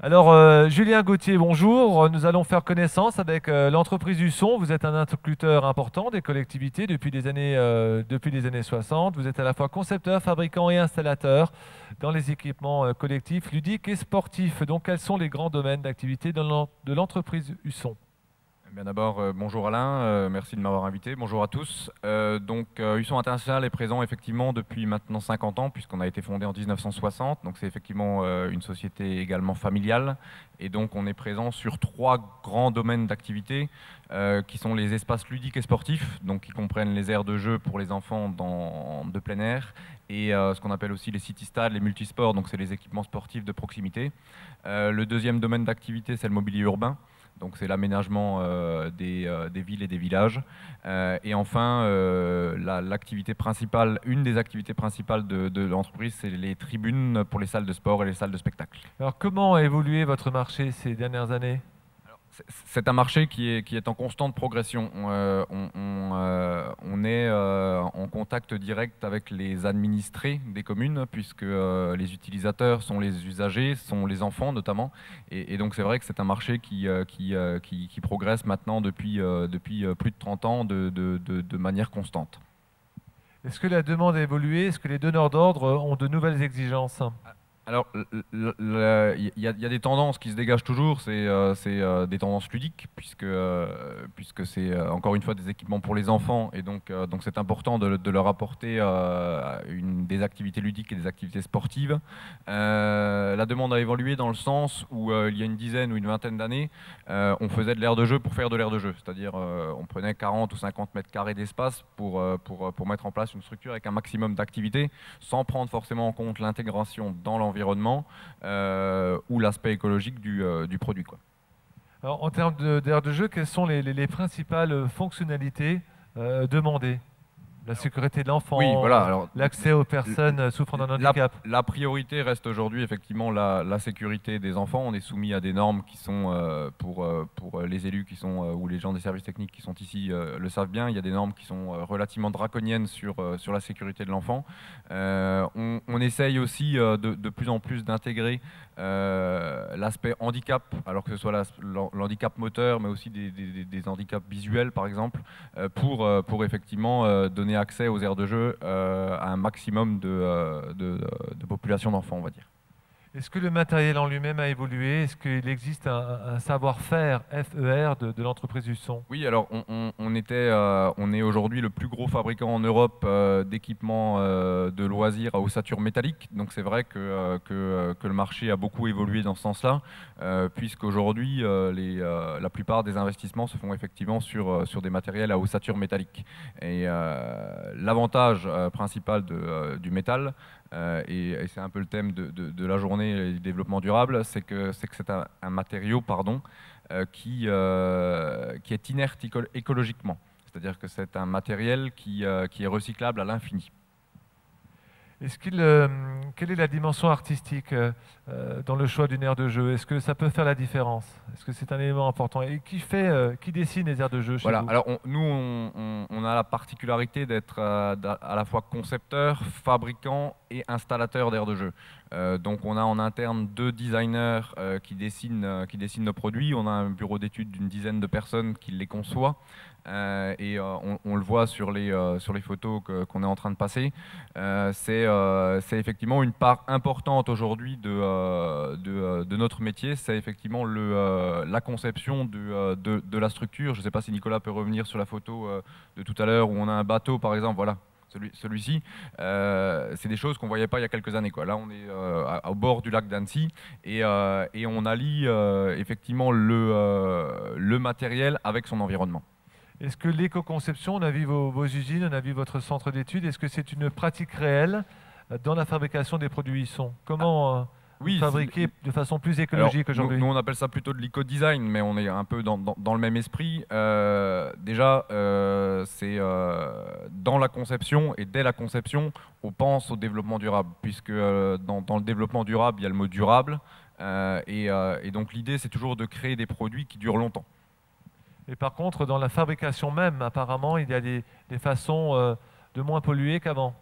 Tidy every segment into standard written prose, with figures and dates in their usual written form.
Alors, Julien Gauthier, bonjour. Nous allons faire connaissance avec l'entreprise du son. Vous êtes un interlocuteur important des collectivités depuis les années 60. Vous êtes à la fois concepteur, fabricant et installateur dans les équipements collectifs, ludiques et sportifs. Donc, quels sont les grands domaines d'activité de l'entreprise Husson? Eh bien d'abord, bonjour Alain, merci de m'avoir invité. Bonjour à tous. Husson International est présent effectivement depuis maintenant 50 ans, puisqu'on a été fondé en 1960. Donc c'est effectivement une société également familiale. Et donc on est présent sur trois grands domaines d'activité, qui sont les espaces ludiques et sportifs, donc qui comprennent les aires de jeu pour les enfants de plein air, et ce qu'on appelle aussi les city-stades, les multisports, donc c'est les équipements sportifs de proximité. Le deuxième domaine d'activité, c'est le mobilier urbain. Donc c'est l'aménagement des villes et des villages. Et enfin, l'activité principale, une des activités principales de l'entreprise, c'est les tribunes pour les salles de sport et les salles de spectacle. Alors, comment a évolué votre marché ces dernières années? C'est un marché qui est en constante progression. On est en contact direct avec les administrés des communes, puisque les utilisateurs sont les usagers, sont les enfants notamment. Et donc c'est vrai que c'est un marché qui progresse maintenant depuis plus de 30 ans de manière constante. Est-ce que la demande a évolué? Est-ce que les donneurs d'ordre ont de nouvelles exigences? Alors, il y a des tendances qui se dégagent toujours, c'est des tendances ludiques, puisque c'est encore une fois des équipements pour les enfants, et donc c'est important de leur apporter des activités ludiques et des activités sportives. La demande a évolué dans le sens où il y a une dizaine ou une vingtaine d'années, on faisait de l'aire de jeu pour faire de l'aire de jeu, c'est-à-dire on prenait 40 ou 50 mètres carrés d'espace pour mettre en place une structure avec un maximum d'activités, sans prendre forcément en compte l'intégration dans l'environnement ou l'aspect écologique du produit, quoi. Alors, en termes d'aire de jeu, quelles sont les principales fonctionnalités demandées? La sécurité de Oui, voilà. l'enfant, Alors, l'accès aux personnes souffrant d'un la, handicap. la priorité reste aujourd'hui effectivement la sécurité des enfants. On est soumis à des normes qui sont, pour les élus qui sont, ou les gens des services techniques qui sont ici le savent bien, il y a des normes qui sont relativement draconiennes sur la sécurité de l'enfant. On essaye aussi de plus en plus d'intégrer l'aspect handicap, alors que ce soit l'handicap moteur, mais aussi des handicaps visuels par exemple, pour effectivement donner accès aux aires de jeu à un maximum de population d'enfants, on va dire. Est-ce que le matériel en lui-même a évolué? Est-ce qu'il existe un savoir-faire FER de l'entreprise du son? Oui, alors on est aujourd'hui le plus gros fabricant en Europe d'équipements de loisirs à ossature métallique. Donc c'est vrai que le marché a beaucoup évolué dans ce sens-là, puisqu'aujourd'hui la plupart des investissements se font effectivement sur des matériels à ossature métallique. Et l'avantage principal du métal, et c'est un peu le thème de la journée et du développement durable, c'est que c'est un matériau, pardon, qui est inerte écologiquement. C'est-à-dire que c'est un matériel qui est recyclable à l'infini. Quelle est la dimension artistique dans le choix d'une aire de jeu? Est-ce que ça peut faire la différence? Est-ce que c'est un élément important? Et qui dessine les aires de jeu chez Voilà, vous? alors nous, on a la particularité d'être à la fois concepteur, fabricant et installateur d'aires de jeu. Donc on a en interne deux designers qui dessinent nos produits. On a un bureau d'études d'une dizaine de personnes qui les conçoit. On le voit sur les photos qu'on est en train de passer. C'est effectivement une part importante aujourd'hui de notre métier. C'est effectivement la conception de la structure. Je ne sais pas si Nicolas peut revenir sur la photo de tout à l'heure où on a un bateau par exemple. Voilà. Celui-ci, c'est des choses qu'on ne voyait pas il y a quelques années, quoi. Là, on est au bord du lac d'Annecy et on allie effectivement le matériel avec son environnement. Est-ce que l'éco-conception, on a vu vos usines, on a vu votre centre d'études, est-ce que c'est une pratique réelle dans la fabrication des produits Hisson? Comment vous Oui, fabriquez de façon plus alors écologique aujourd'hui? nous, on appelle ça plutôt de l'éco-design, mais on est un peu dans le même esprit. Déjà, c'est dans la conception et dès la conception, on pense au développement durable, puisque dans le développement durable, il y a le mot durable, et donc l'idée, c'est toujours de créer des produits qui durent longtemps. Et par contre, dans la fabrication même, apparemment, il y a des façons de moins polluer qu'avant.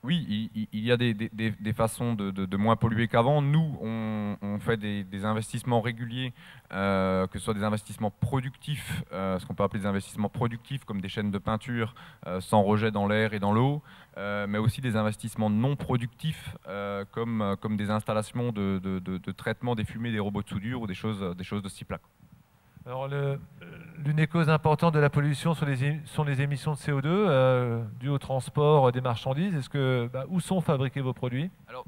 Oui, il y a des façons de moins polluer qu'avant. Nous, on fait des investissements réguliers, que ce soit des investissements productifs, ce qu'on peut appeler des investissements productifs comme des chaînes de peinture sans rejet dans l'air et dans l'eau, mais aussi des investissements non productifs comme des installations de traitement des fumées des robots de soudure ou des choses de ce type-là. Alors, l'une des causes importantes de la pollution sont les émissions de CO2 dues au transport des marchandises. Où sont fabriqués vos produits? Alors,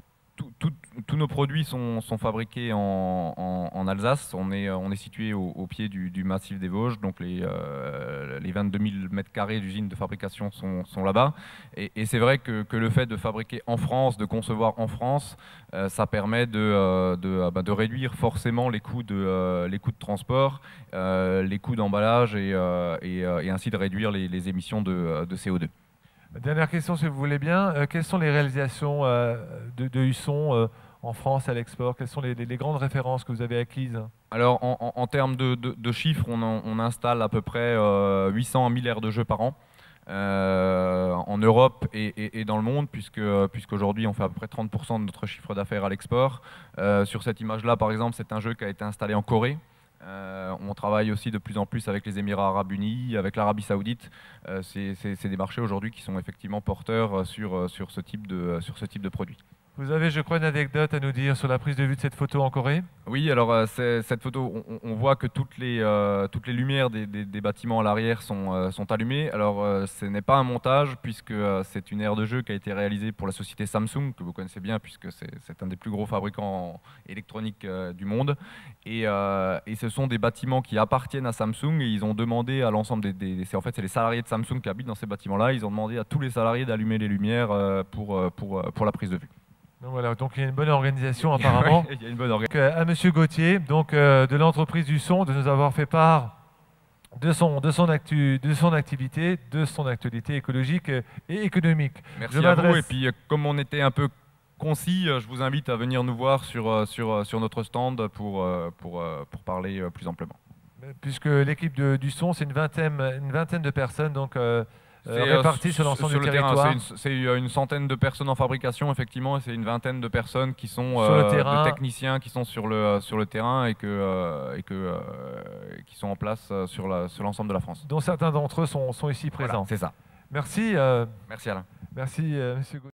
tous nos produits sont fabriqués en Alsace. On est situé au pied du massif des Vosges, donc les 22 000 mètres carrés d'usine de fabrication sont là-bas. Et c'est vrai que le fait de fabriquer en France, de concevoir en France, ça permet de réduire forcément les coûts de transport, les coûts d'emballage et ainsi de réduire les émissions de CO2. Dernière question, si vous voulez bien. Quelles sont les réalisations de Husson en France à l'export? Quelles sont les grandes références que vous avez acquises? Alors, en termes de chiffres, on installe à peu près 800 à 1000 aires de jeu par an en Europe et dans le monde, puisqu'aujourd'hui on fait à peu près 30% de notre chiffre d'affaires à l'export. Sur cette image-là, par exemple, c'est un jeu qui a été installé en Corée. On travaille aussi de plus en plus avec les Émirats arabes unis, avec l'Arabie saoudite. C'est des marchés aujourd'hui qui sont effectivement porteurs sur ce type de produit. Vous avez, je crois, une anecdote à nous dire sur la prise de vue de cette photo en Corée? Oui, alors cette photo, on voit que toutes les lumières des bâtiments à l'arrière sont allumées. Alors ce n'est pas un montage puisque c'est une aire de jeu qui a été réalisée pour la société Samsung, que vous connaissez bien puisque c'est un des plus gros fabricants électroniques du monde. Et ce sont des bâtiments qui appartiennent à Samsung et ils ont demandé à l'ensemble c'est les salariés de Samsung qui habitent dans ces bâtiments-là, ils ont demandé à tous les salariés d'allumer les lumières pour la prise de vue. Donc voilà, donc il y a une bonne organisation apparemment. Il y a une bonne organisation. Donc, à Monsieur Gauthier, de l'entreprise du son, de nous avoir fait part de son activité, de son actualité écologique et économique. Merci à vous. Et puis, comme on était un peu concis, je vous invite à venir nous voir sur notre stand pour parler plus amplement. Puisque l'équipe du son, c'est une vingtaine de personnes, donc réparties sur l'ensemble du territoire. C'est une centaine de personnes en fabrication, effectivement, et c'est une vingtaine de personnes qui sont sur le terrain, de techniciens qui sont sur le terrain et qui sont en place sur l'ensemble de la France. Dont certains d'entre eux sont ici présents. Voilà, c'est ça. Merci. Merci Alain. Merci Monsieur Gauthier.